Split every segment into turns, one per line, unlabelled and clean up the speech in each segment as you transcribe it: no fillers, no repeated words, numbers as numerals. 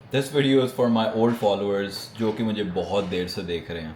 This video is for my old followers जो कि मुझे बहुत देर से देख रहे हैं.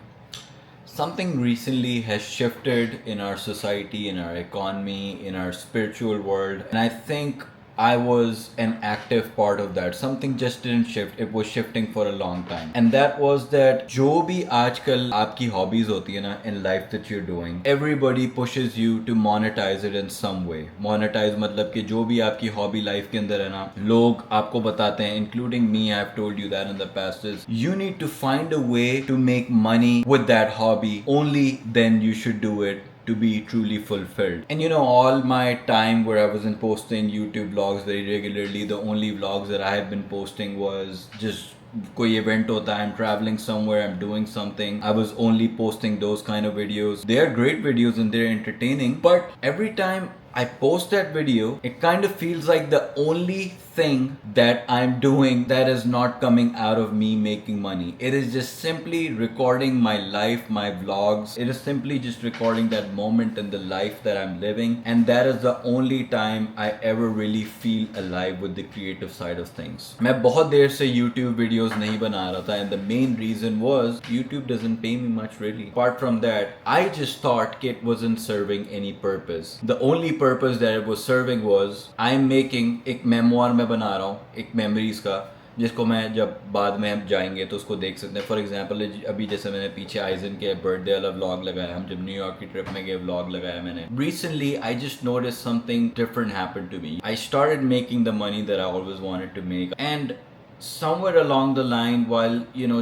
Something recently has shifted in our society, in our economy, in our spiritual world, and I think I was an active part of that. Something just didn't shift. It was shifting for a long time. And that was that जो भी आजकल आपकी hobbies होती है ना in life that you're doing, everybody pushes you to monetize it in some way. Monetize मतलब कि जो भी आपकी hobby life के अंदर है ना, लोग आपको बताते हैं, including me, I've told you that in the past, is you need to find a way to make money with that hobby. Only then you should do it to be truly fulfilled. And you know, all my time where I wasn't posting YouTube vlogs very regularly, the only vlogs that I have been posting was just कोई event होता है, I'm traveling somewhere, I'm doing something, I was only posting those kind of videos. They are great videos and they're entertaining, but every time I post that video, it kind of feels like the only thing that I'm doing that is not coming out of me making money. It is just simply recording my life, my vlogs. It is simply just recording that moment in the life that I'm living, and that is the only time I ever really feel alive with the creative side of things. मैं बहुत देर से YouTube videos नहीं बना रहा था, and the main reason was YouTube doesn't pay me much really. Apart from that, I just thought it wasn't serving any purpose. The only purpose that it was serving was I'm making एक memoir मैं बना रहा हूँ, एक memories का, जिसको मैं जब बाद में हम जाएंगे तो उसको देख सकते हैं. फॉर एग्जाम्पल अभी जैसे मैंने पीछे आइजन के बर्थडे वाला व्लॉग लगाया, हम जब न्यूयॉर्क की ट्रिप में गए व्लॉग लगाया मैंने. Recently I just notice something different happened to me. I started making the money that I always wanted to make, and somewhere along the line, while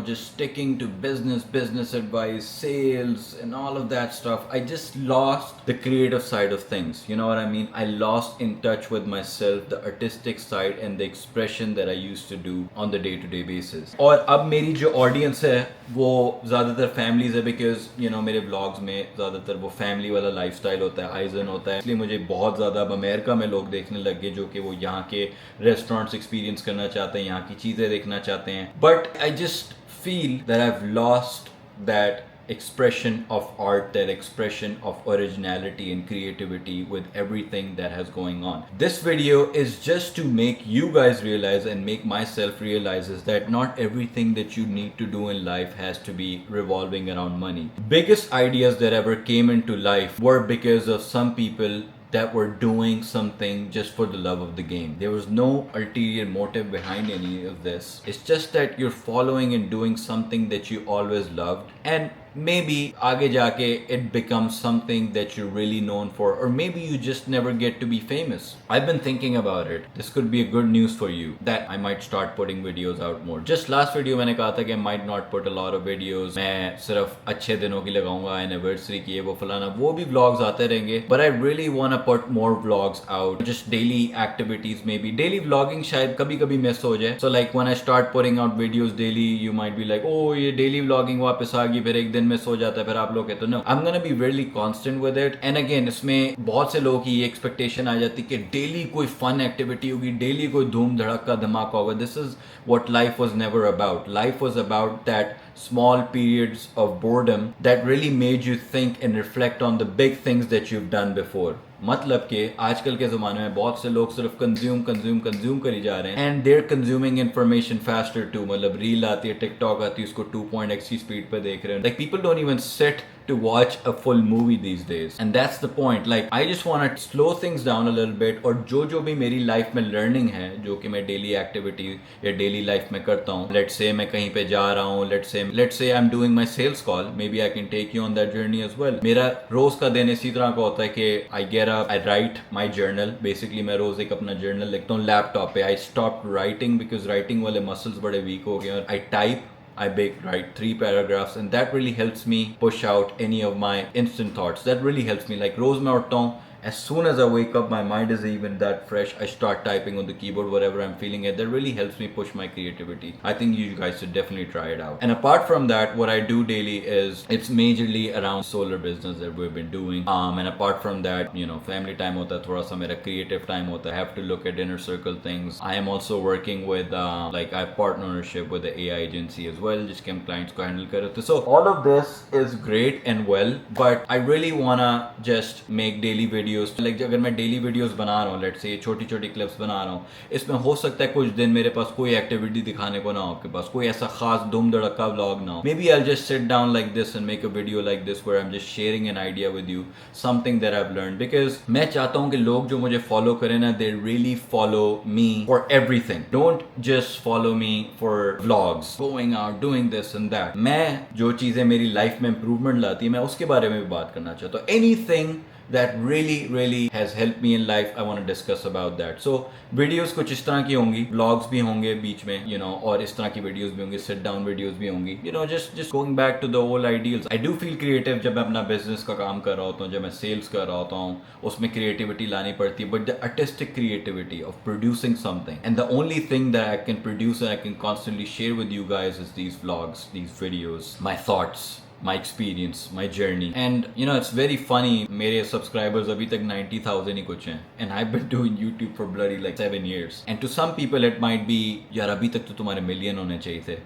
just sticking to business advice, sales and all of that stuff, I just lost the creative side of things. You know what I mean? I lost in touch with myself, the artistic side and the expression that I used to do on the day-to-day basis. और अब मेरी जो audience है वो ज़्यादातर families है, because मेरे vlogs में ज़्यादातर वो family वाला lifestyle होता है, आइजन होता है, इसलिए मुझे बहुत ज़्यादा अब अमेरिका में लोग देखने लग गए जो कि वो यहाँ के restaurants experience करना चाहते हैं, यहाँ की चीज़ें देखना चाहते हैं. But I just feel that I've lost that expression of art, that expression of originality and creativity with everything that has going on. This video is just to make you guys realize and make myself realize is that not everything that you need to do in life has to be revolving around money. Biggest ideas that ever came into life were because of some people that were doing something just for the love of the game. There was no ulterior motive behind any of this. It's just that you're following and doing something that you always loved, and maybe आगे जाके it becomes something that you're really known for, or maybe you just never get to be famous. I've been thinking about it. This could be a good news for you that I might start putting videos out more. Just last video मैंने कहा था कि I might not put a lot of videos. मैं सिर्फ अच्छे दिनों की लगाऊंगा, anniversary की, ये वो फलाना, वो भी vlogs आते रहेंगे. But I really wanna put more vlogs out. Just daily activities maybe. Daily vlogging शायद कभी कभी miss हो जाए. So like when I start putting out videos daily, you might be like, oh ये daily vlogging वापस आ गई, फिर एक दिन मिस हो जाता है, फिर आप लोग कहते हो. No, I am gonna be really constant with it. And again इसमें बहुत से लोगों की ये एक्सपेक्टेशन आ जाती है कि डेली कोई फन एक्टिविटी होगी, डेली कोई धूम धड़का धमाका होगा. This is what life was never about. Life was about that small periods of boredom that really made you think and reflect on the big things that you've done before. मतलब कि आजकल के ज़माने में बहुत से लोग सिर्फ कंज्यूम करी जा रहे हैं, and they're consuming information faster too. मतलब रील आती है, टिकटॉक आती है, उसको 2.x की स्पीड पे देख रहे हैं. Like people don't even seat to watch a full movie these days, and that's the point. Like I just want to slow things down a little bit, और जो भी मेरी लाइफ में लर्निंग है, जो कि मैं डेली एक्टिविटी या डेली लाइफ में करता हूँ, लेट्स से मैं कहीं पे जा रहा हूँ, let's say I am doing my sales call, maybe I can take you on that journey as well. मेरा रोज का दिन इसी तरह का होता है कि I get up, I right my journal. Basically मैं रोज एक अपना जर्नल लिखता हूँ लैपटॉप पे. I stop writing because writing वाले मसल्स बड़े वीक हो गए. और I type, I write 3 paragraphs, and that really helps me push out any of my instant thoughts. That really helps me. Like रोज मैं उठता हूँ, as soon as I wake up, my mind is even that fresh. I start typing on the keyboard whatever I'm feeling it. That really helps me push my creativity. I think you guys should definitely try it out. And apart from that, what I do daily is it's majorly around solar business that we've been doing. And apart from that, family time hota hai, thoda sa mera creative time hota hai. I have to look at inner circle things. I am also working with like I have partnership with the AI agency as well, जिसके हम clients को handle कर रहे थे. So all of this is great and well, but I really wanna just make daily videos videos, like अगर मैं daily videos बना रहा हूँ, लेट्स से छोटी छोटी क्लिप्स बना रहा हूँ, इसमें हो सकता है कुछ दिन मेरे पास कोई एक्टिविटी दिखाने को ना हो, आपके पास कोई ऐसा खास धूम धड़का व्लॉग ना हो. Maybe I'll just sit down like this and make a video like this where I'm just sharing an idea with you, something that I've learned. Because मैं चाहता हूँ कि लोग जो मुझे फॉलो करें ना, they really follow me for everything. Don't just follow me for vlogs, going out, doing this and that. मैं जो चीज़ें मेरी लाइफ में इंप्रूवमेंट लाती है, मैं उसके बारे में भी बात करना चाहता हूँ. Anything that really has helped me in life, I want to discuss about that. So videos कुछ इस तरह की होंगी, vlogs भी होंगे बीच में, you know, और इस तरह की videos भी होंगी, sit down videos भी होंगी, you know, just going back to the old ideals. I do feel creative जब मैं अपना business का काम कर रहा होता हूँ, जब मैं sales कर रहा होता हूँ, उसमें creativity लानी पड़ती है, but the artistic creativity of producing something, and the only thing that I can produce and I can constantly share with you guys is these vlogs, these videos, my thoughts, my experience, my journey. And you know, it's very funny, मेरे subscribers अभी तक 90,000 ही कुछ हैं, and I've been doing YouTube for bloody like 7 years. And to some people it might be, यार अभी तक तो तुम्हारे million होने चाहिए थे.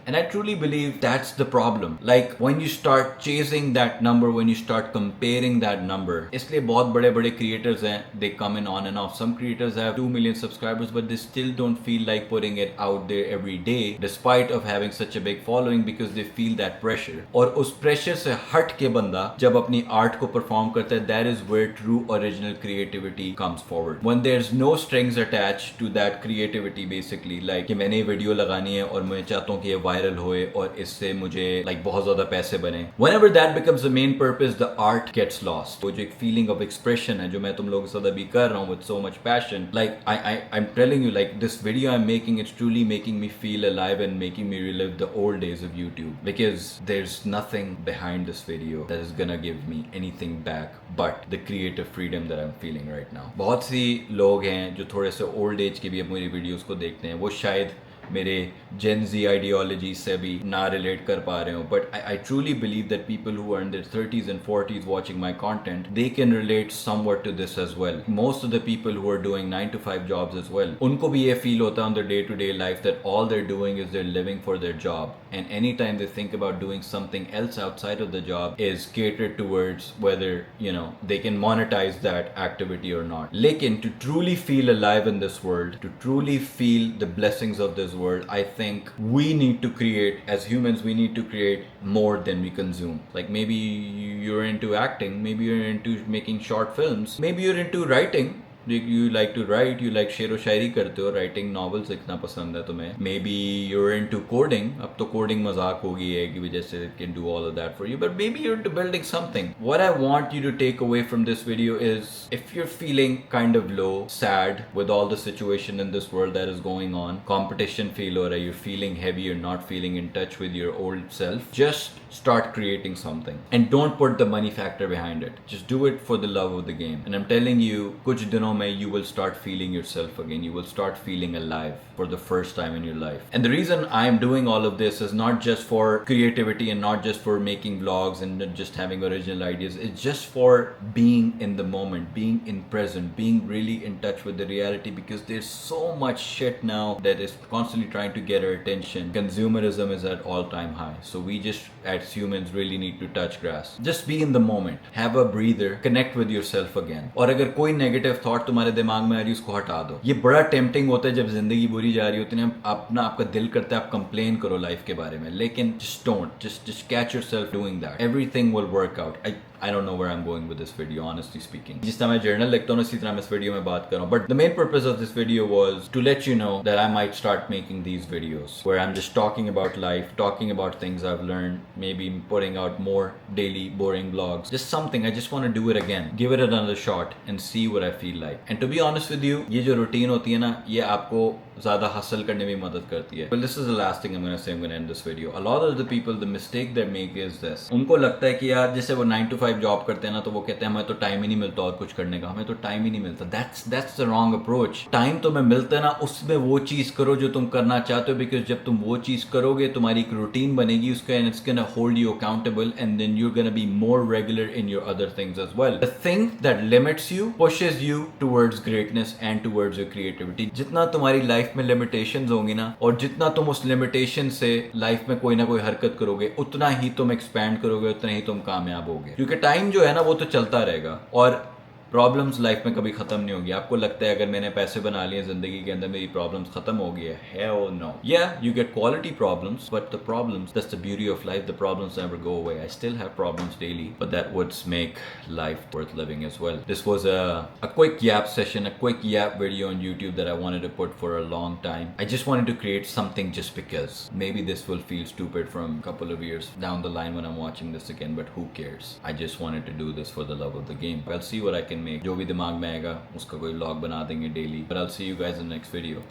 And I truly believe that's the problem. Like when you start chasing that number, when you start comparing that number, इसलिए बहुत बड़े बड़े creators हैं, they come in on and off. Some creators have 2 million subscribers, but they still don't feel like putting it out there every day, despite of having such a big following, because they feel that pressure. और उस pressure से हट के बंदा जब अपनी art को perform करता है, that is where true original creativity comes forward. When there's no strings attached to that creativity, basically, like कि मैंने वीडियो लगानी है और मैं चाहता हूँ कि ये वायरल होए और इससे मुझे लाइक बहुत ज्यादा पैसे बने. Whenever that becomes the main purpose, the art gets lost. वो जो एक feeling of expression है जो मैं तुम लोगों के साथ अभी कर रहा हूँ with so much passion, like I'm telling you, like this video I'm making, it's truly making me feel alive and making me relive the old days of YouTube, because there's nothing behind this video that is gonna give me anything back but the creative freedom that I'm feeling right now. बहुत सी लोग हैं जो थोड़े से old age के भी अब मेरी वीडियोस को देखते हैं, वो शायद मेरे Gen Z ideology से भी ना relate कर पा रहे हो, but I truly believe that people who are in their 30s and 40s watching my content, they can relate somewhat to this as well. Most of the people who are doing 9 to 5 jobs as well, उनको भी ये feel होता है on their day-to-day life that all they're doing is they're living for their job, and anytime they think about doing something else outside of the job is catered towards whether, you know, they can monetize that activity or not. लेकिन to truly feel alive in this world, to truly feel the blessings of this world, I think we need to create, as humans, we need to create more than we consume. Like maybe you're into acting, maybe you're into making short films, maybe you're into writing. You like to write, you like शेर व शायरी करते हो, writing novels लिखना पसंद है तुम्हें. Maybe you're into coding. अब तो coding मजाक हो गई है कि वजह से it can do all of that for you. But maybe you're into building something. What I want you to take away from this video is, if you're feeling kind of low, sad with all the situation in this world that is going on, competition feel हो रहा है, you're feeling heavy, you're not feeling in touch with your old self, just start creating something and don't put the money factor behind it. Just do it for the love of the game. And I'm telling you, कुछ दिनों में you will start feeling yourself again. You will start feeling alive for the first time in your life. And the reason I'm doing all of this is not just for creativity and not just for making vlogs and just having original ideas. It's just for being in the moment, being in present, being really in touch with the reality, because there's so much shit now that is constantly trying to get our attention. Consumerism is at all-time high. So we just, as humans, really need to touch grass. Just be in the moment. Have a breather. Connect with yourself again. और अगर कोई negative thought तुम्हारे दिमाग में आ रही है, उसको हटा दो. ये बड़ा टेम्पटिंग होता है जब जिंदगी बुरी जा रही होती है, अपना आपका दिल करता है आप कंप्लेन करो लाइफ के बारे में, लेकिन just don't. Just catch yourself doing that. Everything will work out. I don't know where I'm going with this video, honestly speaking. जिस तरह मैं जर्नल लिखता हूँ इसी तरह मैं इस वीडियो में बात कर रहा हूँ. But the main purpose of this video was to let you know that I might start making these videos where I'm just talking about life, talking about things I've learned, maybe putting out more daily boring vlogs. Just something. I just want to do it again. Give it another shot and see what I feel like. And to be honest with you, ये जो routine होती है ना, ये आपको ज़्यादा हासिल करने में मदद करती है. Well, this is the last thing I'm going to say. I'm going to end this video. A lot of the people, the mistake they make is this. उनको लगता है कि यार जैसे वो 9 to 5 जॉब करते हैं ना, तो वो कहते हैं हमें तो टाइम ही नहीं मिलता और कुछ करने का, हमें तो टाइम ही नहीं मिलता. That's the wrong approach. Time तुम्हें मिलता है ना, उसमें वो चीज़ करो जो तुम करना चाहते हो, because जब तुम वो चीज़ करोगे तुम्हारी एक रूटीन बनेगी उसका, and it's gonna hold you accountable, and then you're gonna be more regular in your other things as well. The thing that limits you pushes you towards greatness and towards your creativity. जितना तुम्हारी life में limitations होंगी ना, और जितना तुम उस limitation से लाइफ में कोई ना कोई हरकत करोगे, उतना ही तुम एक्सपैंड करोगे, उतना ही तुम कामयाब होगे. क्योंकि टाइम जो है ना वो तो चलता रहेगा, और प्रॉब्लम्स लाइफ में कभी ख़त्म नहीं होगी. आपको लगता है अगर मैंने पैसे बना लिए ज़िंदगी के अंदर मेरी प्रॉब्लम्स ख़त्म हो गई है? Hell no. Yeah, you get quality problems, but the problems, that's the beauty of life. The problems never go away. I still have problems daily, but that would make life worth living as well. This was a quick yap session, a quick yap video on YouTube that I wanted to put for a long time. I just wanted to create something just because. Maybe this will feel stupid from a couple of years down the line when I'm watching this again, but who cares? I just wanted to do this for the love of the game. I'll see what I can make. जो भी दिमाग में आएगा उसका कोई log बना देंगे daily. But I'll see you guys in the next video.